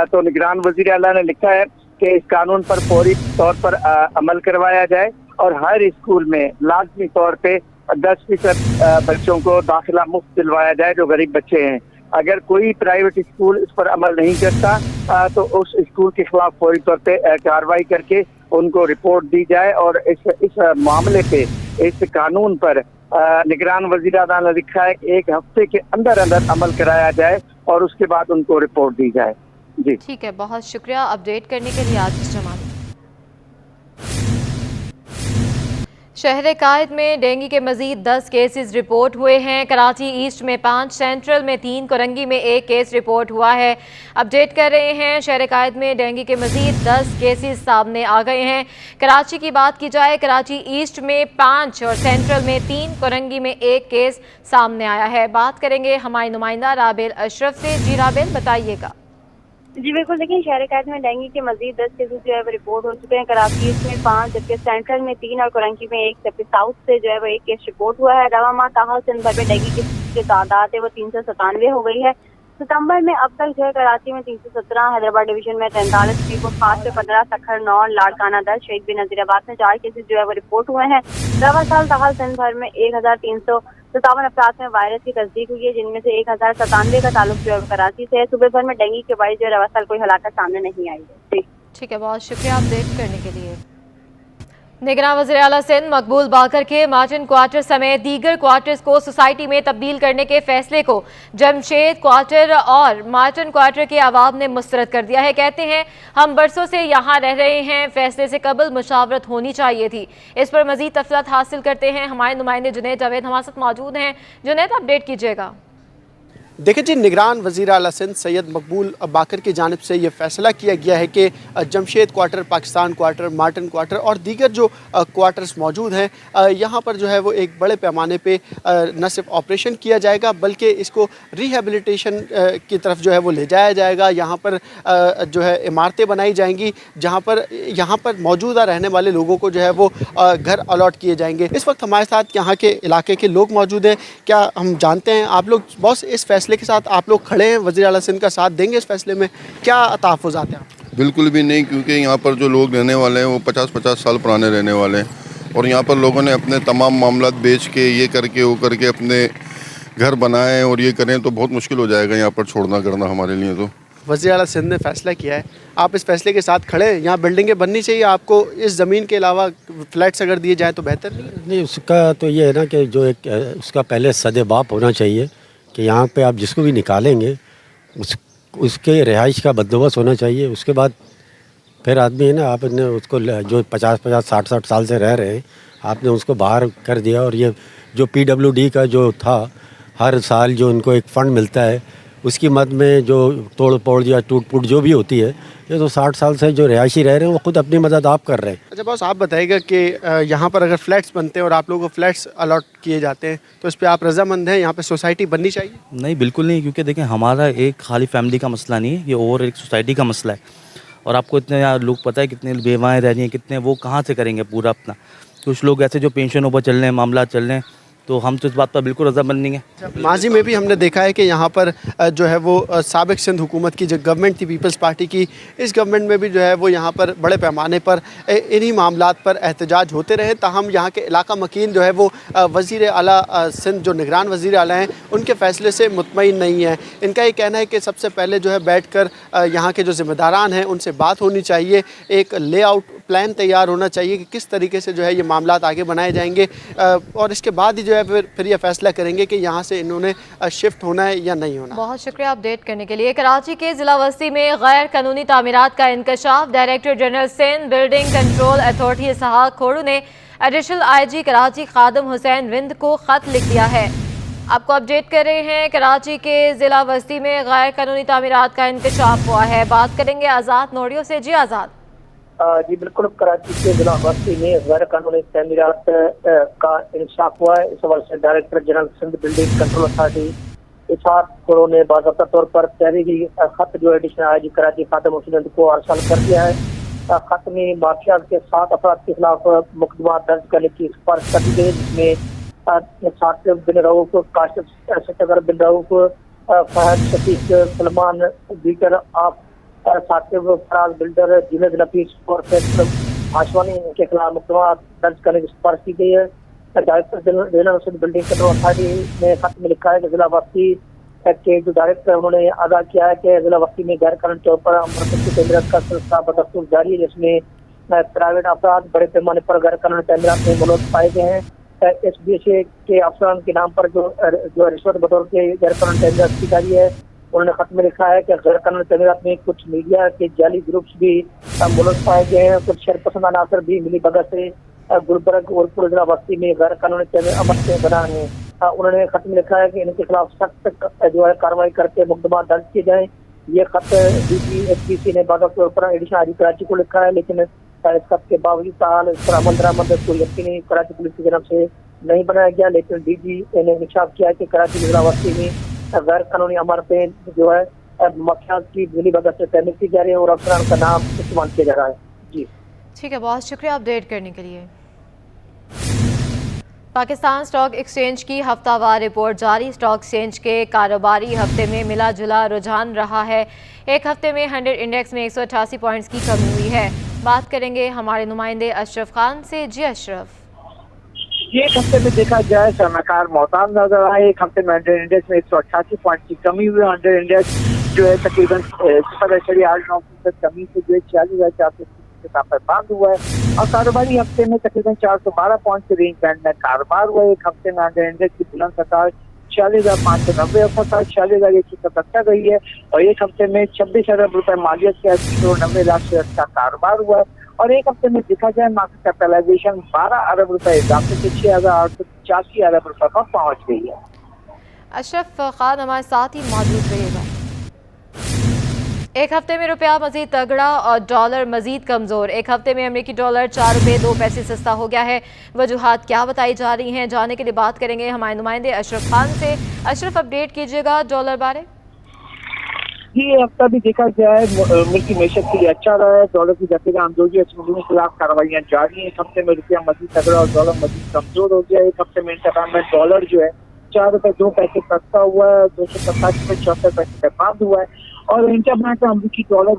तो निगरान वज़ीर आला ने लिखा है कि इस कानून पर फौरी तौर पर अमल करवाया जाए और हर स्कूल में लाजमी तौर पे 10% बच्चों को दाखिला मुफ्त दिलवाया जाए जो गरीब बच्चे हैं। अगर कोई प्राइवेट स्कूल इस पर अमल नहीं करता तो उस स्कूल के खिलाफ फौरी तौर पे कार्रवाई करके उनको रिपोर्ट दी जाए और इस मामले पे, इस कानून पर निगरान वज़ीर आला ने लिखा है कि 1 हफ्ते के अंदर अंदर अमल कराया जाए और उसके बाद उनको रिपोर्ट दी जाए। जी ठीक है, बहुत शुक्रिया अपडेट करने के लिए आजिज़ जमाली। शहर कायद में डेंगू के मजीद 10 केसेस रिपोर्ट हुए हैं। कराची ईस्ट में 5, सेंट्रल में 3, कोरंगी में 1 केस रिपोर्ट हुआ है। अपडेट कर रहे हैं, शहर कायद में डेंगू के मजीद 10 केसेस सामने आ गए हैं। कराची की बात की जाए, कराची ईस्ट में 5 और सेंट्रल में 3, कोरंगी में 1 केस सामने आया है। बात करेंगे हमारी नुमाइंदा राबेल अशरफ से। जी राबेल, बताइएगा। जी बिल्कुल, देखिए शहर कायद में डेंगू के मजीद 10 केसेस जो है वो रिपोर्ट हो चुके हैं। कराची में 5, जबकि सेंट्रल में 3 और कोरंगी में 1, जबकि साउथ से जो है वो 1 केस रिपोर्ट हुआ है। रवा माह ताहल सिंध भर में डेंगू की जो तादाद है वो 397 हो गई है। सितंबर में अब तक जो है कराची में 317, हैदराबाद डिवीजन में 43, पीरकोट खास में 15, सखर 9, लाड़काना 10, शहीद बिन नजीराबाद में 4 केसेस जो है वो रिपोर्ट हुए हैं। रवा साल ताहल सिंध भर में 1357 अफराद में वायरस की तस्दीक हुई है, जिनमें से 1097 का ताल्लुक जो है कराची से है। सूबे भर में डेंगू के बारिश जो है रवा साल कोई हलाकत सामने नहीं आई है। ठीक है, बहुत शुक्रिया अपडेट करने के लिए। निगरान वज़ीर आला सिंध मकबूल बाकर के मार्जिन क्वार्टर समेत दीगर क्वार्टर्स को सोसाइटी में तब्दील करने के फैसले को जमशेद क्वार्टर और मार्जिन क्वार्टर के अवाम ने मुस्तरद कर दिया है। कहते हैं हम बरसों से यहाँ रह रहे हैं, फैसले से कबल मुशावरत होनी चाहिए थी। इस पर मजीद तफसीलात हासिल करते हैं हमारे नुमाइंदे जुनैद जावेद हमारे साथ मौजूद हैं। जुनैद, अपडेट कीजिएगा। देखिए जी, निगरान वज़ीर आला सिंध सैयद मकबूल बाकर की जानिब से ये फ़ैसला किया गया है कि Jamshed quarter, Pakistan quarter, Martin quarter और दीगर जो क्वार्टर्स मौजूद हैं, यहाँ पर जो है वो एक बड़े पैमाने पे न सिर्फ ऑपरेशन किया जाएगा बल्कि इसको रिहेबिलिटेशन की तरफ जो है वो ले जाया जाएगा। यहाँ पर जो है इमारतें बनाई जाएंगी जहाँ पर मौजूदा रहने वाले लोगों को जो है वो घर अलॉट किए जाएंगे। इस वक्त हमारे साथ यहाँ के इलाके के लोग मौजूद हैं। क्या हम जानते हैं आप लोग बॉस इस फैसले के साथ आप लोग खड़े हैं, वज़ीर आला सिंध का साथ देंगे इस फैसले में? क्या तहफ़्फ़ुज़ात हैं? बिल्कुल भी नहीं, क्योंकि यहाँ पर जो लोग रहने वाले हैं वो 50-50 साल पुराने रहने वाले हैं और यहाँ पर लोगों ने अपने तमाम मामलात बेच के ये करके वो करके अपने घर बनाए और ये करें तो बहुत मुश्किल हो जाएगा यहाँ पर छोड़ना करना हमारे लिए। तो वज़ीर आला सिंध ने फ़ैसला किया है, आप इस फैसले के साथ खड़े हैं? यहाँ बिल्डिंगें बननी चाहिए, आपको इस ज़मीन के अलावा फ्लैट्स अगर दिए जाएँ तो बेहतर नहीं। उसका तो ये है ना कि जो एक उसका पहले सदेबाप होना चाहिए कि यहाँ पे आप जिसको भी निकालेंगे उसके रिहाइश का बंदोबस्त होना चाहिए। उसके बाद फिर आदमी है ना, आपने उसको जो 50-50 60-60 साल से रह रहे हैं आपने उसको बाहर कर दिया। और ये जो PWD का जो था, हर साल जो उनको एक फ़ंड मिलता है उसकी मद में जो तोड़ फोड़ या टूट फूट जो भी होती है, ये तो 60 साल से जो रिहायशी रह रहे हैं वो खुद अपनी मदद आप कर रहे हैं। अच्छा बॉस, आप बताइएगा कि यहाँ पर अगर फ्लैट्स बनते हैं और आप लोगों को फ्लैट्स अलॉट किए जाते हैं तो इस पर आप रजामंद हैं? यहाँ पे सोसाइटी बननी चाहिए? नहीं, बिल्कुल नहीं, क्योंकि देखें हमारा एक खाली फैमिली का मसला नहीं है, ये और एक सोसाइटी का मसला है। और आपको इतने यहाँ लोग पता है कितने बेवाएँ रह रही हैं, कितने वो कहाँ से करेंगे पूरा अपना। कुछ लोग ऐसे जो पेंशनों पर चल रहे हैं, मामला चल रहे हैं, तो हम तो इस बात पर बिल्कुल रजामंद नहीं है। माजी में भी हमने देखा है कि यहाँ पर जो है वो साबिक सिंध हुकूमत की जो गवर्नमेंट थी पीपल्स पार्टी की, इस गवर्नमेंट में भी जो है वो यहाँ पर बड़े पैमाने पर इन्हीं मामलात पर एहतजाज होते रहे। ताहम यहाँ के इलाका मकीन जो है वो वज़ीर आला सिंध जो निगरान वज़ीर आला हैं उनके फ़ैसले से मुतमईन नहीं है। इनका ये कहना है कि सबसे पहले जो है बैठ कर यहाँ के जो ज़िम्मेदारान हैं उनसे बात होनी चाहिए, एक लेआउट प्लान तैयार होना चाहिए कि किस तरीके से जो है ये मामलात आगे बनाए जाएंगे और इसके बाद ही जो है फिर ये फैसला करेंगे कि यहाँ से इन्होंने शिफ्ट होना है या नहीं होना। बहुत शुक्रिया अपडेट करने के लिए। कराची के ज़िला वस्ती में गैर कानूनी तामीरात का इंकशाफ, director general Sindh building control authority Ishaq Khoro ने एडिशनल IG कराची खादम हुसैन विंद को ख़त लिख दिया है। आपको अपडेट कर रहे हैं, कराची के ज़िला वस्ती में गैर कानूनी तामीरात का इंकशाफ हुआ है। बात करेंगे आज़ाद नोडियो से। जी आज़ाद। जी बिल्कुल, कराची के जिला बस्ती में गैर कानूनी तमीरात का इंकशाफ हुआ है। इस हवाले से director general Sindh building control authority Ishaq Khoro ने बाज़ाब्ता तौर पर तहरीरी खत जो एडिशनल IG कराची खादम हुसैन को अरसल कर दिया है। खत में माफियाज के 7 अफराद के खिलाफ मुकदमा दर्ज करने की सिफारिश कर दी गई, जिसमें साकिब बिन रऊफ, काशिफ सचगर बिन रऊफ, फहद शफीक, सलमान दीगर आप साकिब फराज बिल्डर, जुनैद नफीस और फैसल आशवानी के खिलाफ मुकदमा दर्ज करने की सिफारिश की गई है। Director general building control authority ने खत में लिखा है कि जिला वस्ती के जो डायरेक्टर है उन्होंने आगाह किया है कि जिला वस्ती में गैर कानूनी तौर पर अमरकती तमीरत का सिलसिला बदस्तूर जारी है, जिसमें प्राइवेट अफराद बड़े पैमाने पर गैर कानूनी तमीरत में मुलव्वस पाए गए हैं। SBSA के अफसरान के नाम पर जो रिश्वत बतौर के गैर कानूनी तमीरत की जा रही है। उन्होंने खत में लिखा है कि गैर कानूनी तमीरत में कुछ मीडिया के जाली ग्रुप्स भी मुलव्वस पाए गए हैं, कुछ शरपसंद अनासर भी मिली भगत से गुलबर्ग और पूरे जिला बस्ती में गैर कानूनी अमल से बना है। उन्होंने खत में लिखा है कि इनके खिलाफ सख्त जो है कार्रवाई करके मुकदमा दर्ज किए जाए। ये खत DGSPC ने बाज़ाब्ता तौर पर एडिशनल IG कराची को लिखा है, लेकिन इस खत के बावजूद ताल इस पर अमल दरामद कोई यकीनी कराची पुलिस की तरफ से नहीं बनाया गया। लेकिन DG ने इंकशाफ किया कि कराची जिला बस्ती में गैर कानूनी इमारतें जो है माफियाज की मिली भगत से तैनात की जा रही है और अफसरान का नाम इस्तेमाल किया जा रहा है। जी ठीक है, बहुत शुक्रिया अपडेट करने के लिए। पाकिस्तान स्टॉक एक्सचेंज की हफ्तावार रिपोर्ट जारी। स्टॉक एक्सचेंज के कारोबारी हफ्ते में मिला जुला रुझान रहा है। एक हफ्ते में 100 इंडेक्स में 188 पॉइंट्स की कमी हुई है। बात करेंगे हमारे नुमाइंदे अशरफ खान से। जी अशरफ। एक हफ्ते में देखा जाए सरमाकार मोहताज नजर आए। एक हफ्ते में 100 इंडेक्स में 188 पॉइंट की कमी हुई। 100 इंडेक्स जो है तकरीबन 0.89% कमी से जो है 46,400 खिताब पर बंद हुआ है और कारोबारी हफ्ते में तकरीबन 412 पॉइंट के रेंज बैंड में कारोबार हुआ है। एक हफ्ते में अंडर इंडेक्स की बुलंद सतह 46,590 और 46,177 गई है और एक हफ्ते में 26 अरब रुपए मालियत के 80,90 लाख शेयर का कारोबार हुआ है और एक हफ्ते में देखा जाए मार्केट कैपिटलाइजेशन 12 अरब रुपए इजाफे से 6,885 अरब रुपए पर पहुंच गई है। अशरफ खान हमारे साथ ही मौजूद रहिएगा। एक हफ्ते में रुपया मजीद तगड़ा और डॉलर मजीद कमज़ोर। एक हफ्ते में अमेरिकी डॉलर 4 रुपये 2 पैसे सस्ता हो गया है। वजूहात क्या बताई जा रही हैं, जानने के लिए बात करेंगे हमारे नुमाइंदे अशरफ खान से। अशरफ, अपडेट कीजिएगा डॉलर बारे। ये हफ्ता भी देखा जाए मुल्क की मैशत के लिए अच्छा रहा है। डॉलर की जगह आमदोजी के खिलाफ कार्रवाइयाँ जारी हैं। एक हफ्ते में रुपया मजीद तगड़ा और डॉलर मजीद कमजोर हो गया है। एक हफ्ते में इंतकाम में डॉलर जो है 4 रुपये 2 पैसे सस्ता हुआ है, 287 रुपये 74 पैसे पे बंद हुआ है और इंटरबैंक का अमेरिकी डॉलर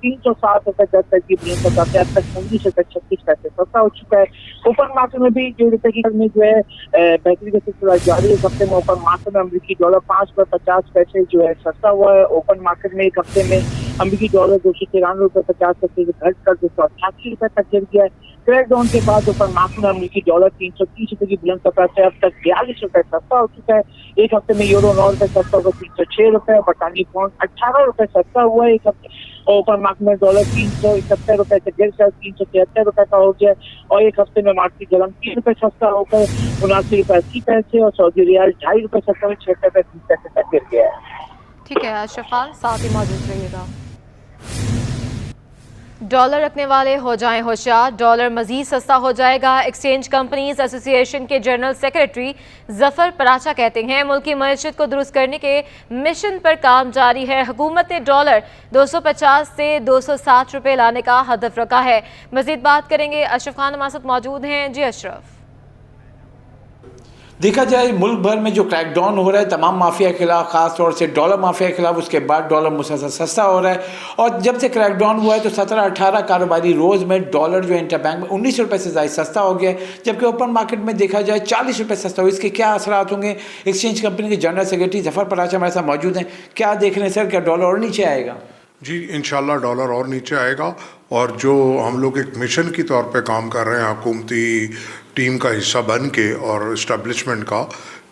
307 रुपये 10 पैसे की अब तक 19 रुपये 36 पैसे सस्ता हो चुका है। ओपन मार्केट में भी जो रुपये की में जो है बेहतरी का सिलसिला जारी है। एक हफ्ते में ओपन मार्केट में अमेरिकी डॉलर 5 रुपये 50 पैसे जो है सस्ता हुआ है। ओपन मार्केट में एक हफ्ते में अमेरिकी डॉलर 293 रुपये 50 पैसे से घट कर 288 रुपये तक गिर गया है। क्रैकडाउन के बाद ओपन मार्केट में अमेरिकी डॉलर 330 रुपये की बुलंद सतह से अब तक 42 रुपये सस्ता हो चुका है। एक हफ्ते में यूरो 9 रुपये सस्ता होकर 306 रुपये, बरतानी पाउंड 18 रुपये सस्ता हुआ है। एक हफ्ते ओपन मार्केट में डॉलर 371 रुपये से गिरकर 373 रुपये का हो गया और एक हफ्ते में मार्केट गरम 3 रुपये सस्ता होकर 79 रुपये 80 पैसे और सऊदी रियाल 2.5 रुपये सस्ता में 76 रुपये 30 पैसे तक गिर गया है। ठीक है अशरफ खान, साथ ही मौजूद रहिएगा। डॉलर रखने वाले हो जाएं होशियार, डॉलर मजीद सस्ता हो जाएगा। एक्सचेंज कंपनीज एसोसिएशन के जनरल सेक्रेटरी जफर पराचा कहते हैं मुल्क की मईशत को दुरुस्त करने के मिशन पर काम जारी है। हुकूमत ने डॉलर 250 से 260 रुपये लाने का हदफ रखा है। मजीद बात करेंगे, अशरफ खान हमारे साथ मौजूद हैं। जी अशरफ। देखा जाए मुल्क भर में जो क्रैकडाउन हो रहा है तमाम माफिया के खिलाफ, खास तौर से डॉलर माफिया के खिलाफ, उसके बाद डॉलर मुसलसल सस्ता हो रहा है और जब से क्रैकडाउन हुआ है तो 17-18 कारोबारी रोज़ में डॉलर जो इंटरबैंक में 19 रुपये से ज़्यादा सस्ता हो गया है, जबकि ओपन मार्केट में देखा जाए 40 रुपये सस्ता हो। इसके क्या असरात होंगे? एक्सचेंज कंपनी के जनरल सेक्रेटरी जफर पराचा हमारे साथ मौजूद हैं। क्या देख रहे हैं सर, क्या डॉलर और नीचे आएगा? जी इंशाल्लाह डॉलर और नीचे आएगा और जो हम लोग एक मिशन की तौर पे काम कर रहे हैं हुकूमती टीम का हिस्सा बन के और इस्टेब्लिशमेंट का,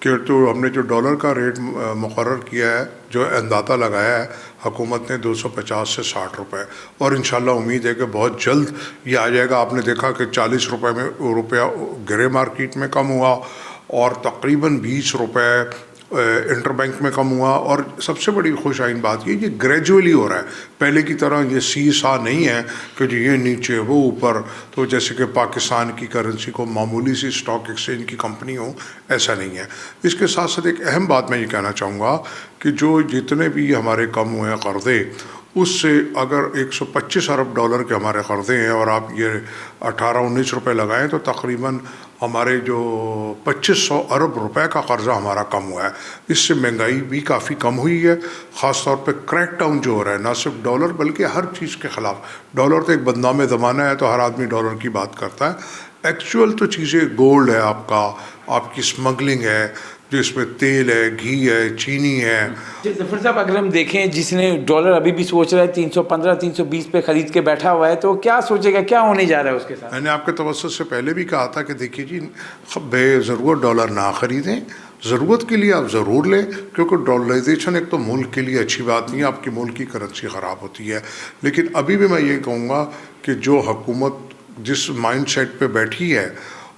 कि तो हमने जो डॉलर का रेट मुकर्रर किया है, जो अंदाज़ा लगाया है हुकूमत ने 250 से 60 रुपये और इंशाल्लाह उम्मीद है कि बहुत जल्द ये आ जाएगा। आपने देखा कि 40 रुपये में रुपया ग्रे मार्केट में कम हुआ और तकरीबन 20 रुपये इंटरबैंक में कम हुआ और सबसे बड़ी खुशाइन बात ये ग्रेजुअली हो रहा है। पहले की तरह ये सीसा नहीं है कि जो ये नीचे वो ऊपर, तो जैसे कि पाकिस्तान की करेंसी को मामूली सी स्टॉक एक्सचेंज की कंपनी हो, ऐसा नहीं है। इसके साथ साथ एक अहम बात मैं ये कहना चाहूँगा कि जो जितने भी हमारे कम हुए हैं कर्ज़े, उससे अगर 125 अरब डॉलर के हमारे कर्ज़े हैं और आप ये 18-19 रुपये लगाएं तो तकरीबन हमारे जो 2500 अरब रुपए का कर्जा हमारा कम हुआ है। इससे महंगाई भी काफ़ी कम हुई है। ख़ास तौर पे क्रैकडाउन जो हो रहा है ना सिर्फ डॉलर बल्कि हर चीज़ के ख़िलाफ़। डॉलर तो एक बदनाम ज़माना है तो हर आदमी डॉलर की बात करता है। एक्चुअल तो चीज़ें गोल्ड है, आपकी स्मगलिंग है, जिसमें तेल है, घी है, चीनी है। जफर साहब, अगर हम देखें जिसने डॉलर अभी भी सोच रहा है 315-320 पे ख़रीद के बैठा हुआ है, तो क्या सोचेगा, क्या होने जा रहा है उसके साथ? मैंने आपके तवज्जुह से पहले भी कहा था कि देखिए जी, बेज़रूरत डॉलर ना ख़रीदें, ज़रूरत के लिए आप ज़रूर लें, क्योंकि डॉलराइजेशन एक तो मुल्क के लिए अच्छी बात नहीं है, आपकी मुल्क की करेंसी ख़राब होती है। लेकिन अभी भी मैं ये कहूँगा कि जो हुकूमत जिस माइंड सेट पर बैठी है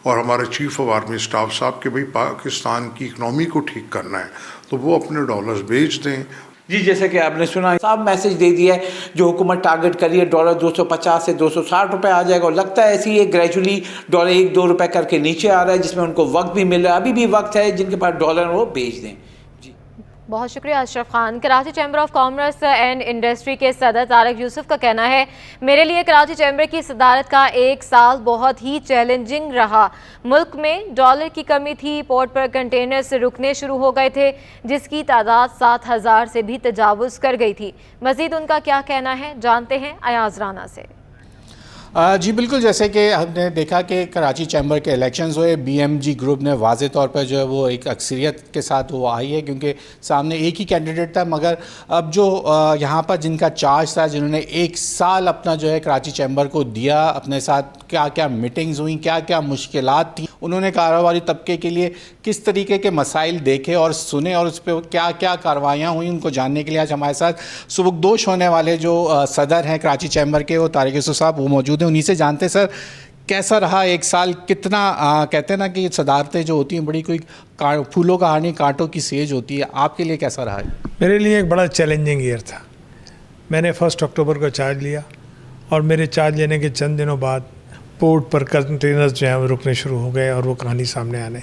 और हमारे चीफ ऑफ आर्मी स्टाफ साहब के भाई पाकिस्तान की इकनॉमी को ठीक करना है, तो वो अपने डॉलर्स बेच दें। जी, जैसे कि आपने सुना साफ मैसेज दे दिया है, जो हुकूमत टारगेट करी है डॉलर 250 से 260 रुपये आ जाएगा और लगता है ऐसे ही ग्रेजुअली डॉलर 1-2 रुपये करके नीचे आ रहा है, जिसमें उनको वक्त भी मिल रहा है। अभी भी वक्त है जिनके पास डॉलर वो बेच दें। बहुत शुक्रिया Ashraf Khan. Karachi chamber of commerce and industry के सदर तारक यूसुफ का कहना है, मेरे लिए कराची चैम्बर की सदारत का 1 साल बहुत ही चैलेंजिंग रहा। मुल्क में डॉलर की कमी थी, पोर्ट पर कंटेनर्स रुकने शुरू हो गए थे, जिसकी तादाद 7000 से भी तजावुज़ कर गई थी। मज़ीद उनका क्या कहना है, जानते हैं अयाज राना से। जी बिल्कुल, जैसे कि हमने देखा कि कराची चैम्बर के इलेक्शंस हुए, बीएमजी ग्रुप ने वाज़े तौर पर जो है वो एक अक्सरियत के साथ वो आई है, क्योंकि सामने एक ही कैंडिडेट था। मगर अब जो यहाँ पर जिनका चार्ज था, जिन्होंने 1 साल अपना जो है कराची चैम्बर को दिया, अपने साथ क्या क्या मीटिंग्स हुई, क्या क्या मुश्किलात थी, उन्होंने कारोबारी तबके के लिए किस तरीके के मसाइल देखे और सुने और उस पर क्या क्या कार्रवाइयाँ हुई, उनको जानने के लिए आज हमारे साथ सुबुकदोश होने वाले जो सदर हैं कराची चैम्बर के, वो तारिक यूसुफ साहब, वो मौजूद हैं। उन्हीं से जानते सर कैसा रहा 1 साल, कितना कहते हैं ना कि सदारतें जो होती हैं बड़ी कोई फूलों का हार नहीं कांटों की सेज होती है, आपके लिए कैसा रहा है? मेरे लिए एक बड़ा चैलेंजिंग ईयर था। मैंने 1 अक्टूबर को चार्ज लिया और मेरे चार्ज लेने के चंद दिनों बाद पोर्ट पर कंटेनर्स जो हैं वो रुकने शुरू हो गए और वो कहानी सामने आने,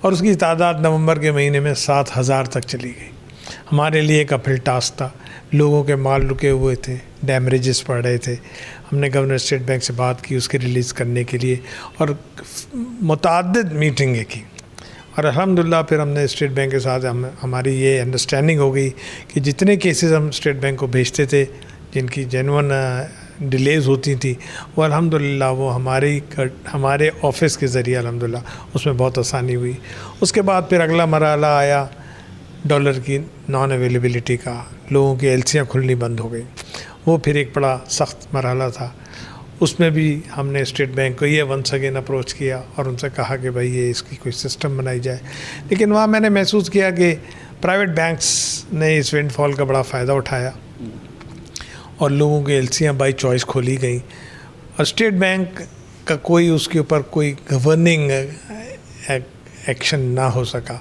और उसकी तादाद नवंबर के महीने में 7,000 तक चली गई। हमारे लिए एक अपहिल टास्क था, लोगों के माल रुके हुए थे, डैमरेजेस पड़ रहे थे। हमने गवर्नर स्टेट बैंक से बात की उसके रिलीज़ करने के लिए और मुतअद्दिद मीटिंगें की, और अल्हम्दुलिल्लाह फिर हमने स्टेट बैंक के साथ हमारी ये अंडरस्टैंडिंग हो गई कि जितने केसेस हम स्टेट बैंक को भेजते थे जिनकी जेन्युइन डिलेज़ होती थी, वो अल्हम्दुलिल्लाह वो हमारे ऑफिस के ज़रिए अल्हम्दुलिल्लाह उसमें बहुत आसानी हुई। उसके बाद फिर अगला मरहला आया डॉलर की नॉन अवेलेबिलिटी का, लोगों की एलसियाँ खुलनी बंद हो गई, वो फिर एक बड़ा सख्त मरहला था। उसमें भी हमने स्टेट बैंक को ये वंस अगेन अप्रोच किया और उनसे कहा कि भाई ये इसकी कोई सिस्टम बनाई जाए, लेकिन वहाँ मैंने महसूस किया कि प्राइवेट बैंक्स ने इस विंडफॉल का बड़ा फ़ायदा उठाया और लोगों की एलसियाँ बाई चॉइस खोली गई, और स्टेट बैंक का कोई उसके ऊपर कोई गवर्निंग एक्शन ना हो सका।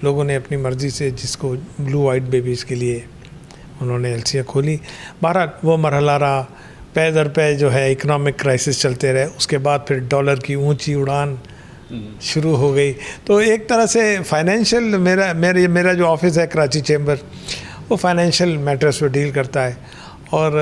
लोगों ने अपनी मर्ज़ी से जिसको ब्लू आइड बेबीज़ के लिए उन्होंने एलसियाँ खोली। बहरहाल वो मरहला रहा, पै दर पै जो है इकोनॉमिक क्राइसिस चलते रहे, उसके बाद फिर डॉलर की ऊंची उड़ान शुरू हो गई। तो एक तरह से फाइनेंशियल मेरा जो ऑफिस है कराची चैम्बर, वो फाइनेंशियल मैटर्स पे डील करता है, और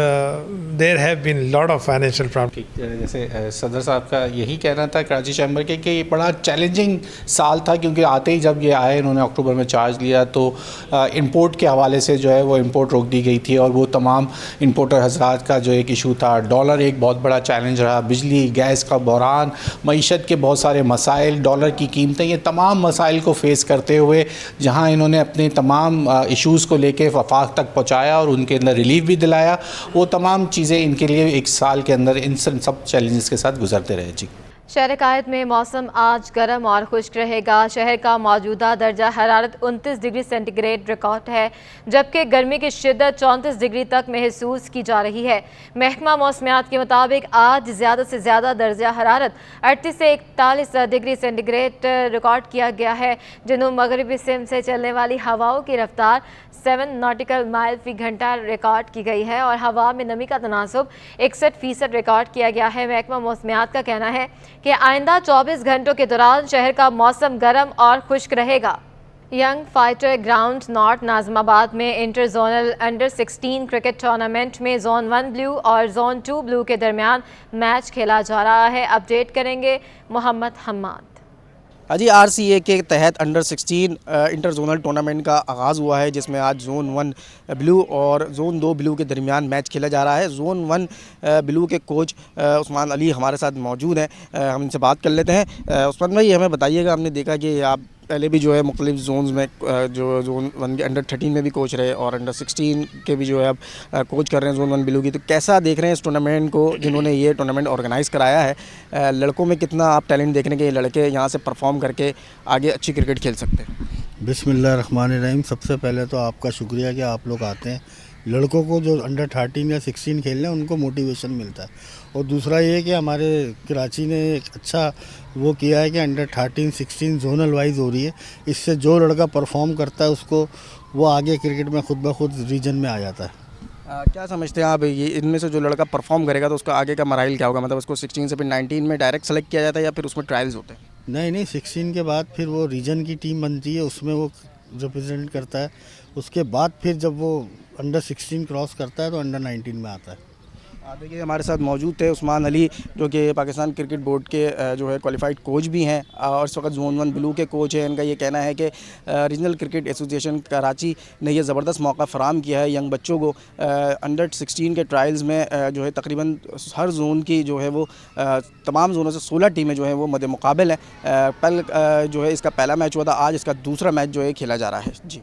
there have been lot of financial problem. जैसे सदर साहब का यही कहना था कराची चैम्बर के कि ये बड़ा चैलेंजिंग साल था, क्योंकि आते ही जब ये आए इन्होंने अक्टूबर में चार्ज लिया तो इंपोर्ट के हवाले से जो है वो इंपोर्ट रोक दी गई थी, और वो तमाम इंपोर्टर हजरात का जो एक इशू था, डॉलर एक बहुत बड़ा चैलेंज रहा, बिजली गैस का बहरान, मईशत के बहुत सारे मसाइल, डॉलर की कीमतें, ये तमाम मसाइल को फेस करते हुए जहाँ इन्होंने अपने तमाम इशूज़ को लेके वफाक तक पहुँचाया और उनके अंदर रिलीफ भी दिलाया, वो तमाम चीज़ें इनके लिए 1 साल के अंदर इन सब चैलेंजेस के साथ गुजरते रहे। जी, शहर कायद में मौसम आज गर्म और खुश्क रहेगा। शहर का मौजूदा दर्जा हरारत 29 डिग्री सेंटीग्रेड रिकॉर्ड है, जबकि गर्मी की शिद्दत 34 डिग्री तक महसूस की जा रही है। महकमा मौसमियात के मुताबिक आज ज़्यादा से ज़्यादा दर्जा हरारत 38 से 41 डिग्री सेंटीग्रेड रिकॉर्ड किया गया है। जनूब मगरबी सिमत से चलने वाली हवाओं की रफ्तार 7 नॉटिकल माइल फी घंटा रिकॉर्ड की गई है और हवा में नमी का तनासुब 61% रिकॉर्ड किया गया है। महकमा मौसमियात का कहना है कि आइंदा 24 घंटों के दौरान शहर का मौसम गर्म और खुश्क रहेगा। Young fighter ground north Nazimabad में inter zonal under 16 cricket tournament में जोन 1 ब्लू और जोन 2 ब्लू के दरमियान मैच खेला जा रहा है। अपडेट करेंगे मोहम्मद हम्माद। जी, RCA के तहत अंडर 16 इंटर जोनल टूर्नामेंट का आगाज़ हुआ है, जिसमें आज जोन 1 ब्लू और जोन 2 ब्लू के दरमियान मैच खेला जा रहा है। जोन 1 ब्लू के कोच उस्मान अली हमारे साथ मौजूद हैं, हम इनसे बात कर लेते हैं। उस्मान भाई, हमें बताइएगा, हमने देखा कि आप पहले भी जो है मुख्तलिफ जोन्स में जो जोन 1 के अंडर 13 में भी कोच रहे और अंडर 16 के भी जो है अब कोच कर रहे हैं जोन 1 ब्लू की, तो कैसा देख रहे हैं इस टूर्नामेंट को जिन्होंने ये टूर्नामेंट ऑर्गेनाइज़ कराया है? लड़कों में कितना आप टैलेंट देख रहे हैं कि ये लड़के यहाँ से परफॉर्म करके आगे अच्छी क्रिकेट खेल सकते हैं? बिस्मिल्लाहिर्रहमानिर्रहीम। सबसे पहले तो आपका शुक्रिया कि आप लोग आते हैं। लड़कों को जो अंडर 13 या 16 खेलने उनको मोटिवेशन मिलता है, और दूसरा ये कि हमारे कराची ने एक अच्छा वो किया है कि अंडर 13 16 जोनल वाइज हो रही है। इससे जो लड़का परफॉर्म करता है उसको वो आगे क्रिकेट में खुद ब खुद रीजन में आ जाता है। क्या समझते हैं आप, ये इनमें से जो लड़का परफॉर्म करेगा तो उसका आगे का मराइल क्या होगा? मतलब उसको 16 से फिर 19 में डायरेक्ट सेलेक्ट किया जाता है या फिर उसमें ट्रायल्स होते हैं? नहीं, 16 के बाद फिर वो रीजन की टीम बनती है, उसमें वो रिप्रेजेंट करता है। उसके बाद फिर जब वो अंडर 16 क्रॉस करता है तो अंडर 19 में आता है। देखिए हमारे साथ मौजूद थे उस्मान अली, जो कि पाकिस्तान क्रिकेट बोर्ड के जो है क्वालिफाइड कोच भी हैं और इस वक्त जोन 1 ब्लू के कोच हैं। इनका ये कहना है कि रीजनल क्रिकेट एसोसिएशन कराची ने ये ज़बरदस्त मौका फ़राम किया है यंग बच्चों को। अंडर 16 के ट्रायल्स में जो है तकरीबन हर जोन की जो है वो तमाम जोनों से 16 टीमें जो हैं वो मद्दे मुकाबिल हैं। कल जो है इसका पहला मैच हुआ था, आज इसका दूसरा मैच जो है खेला जा रहा है। जी।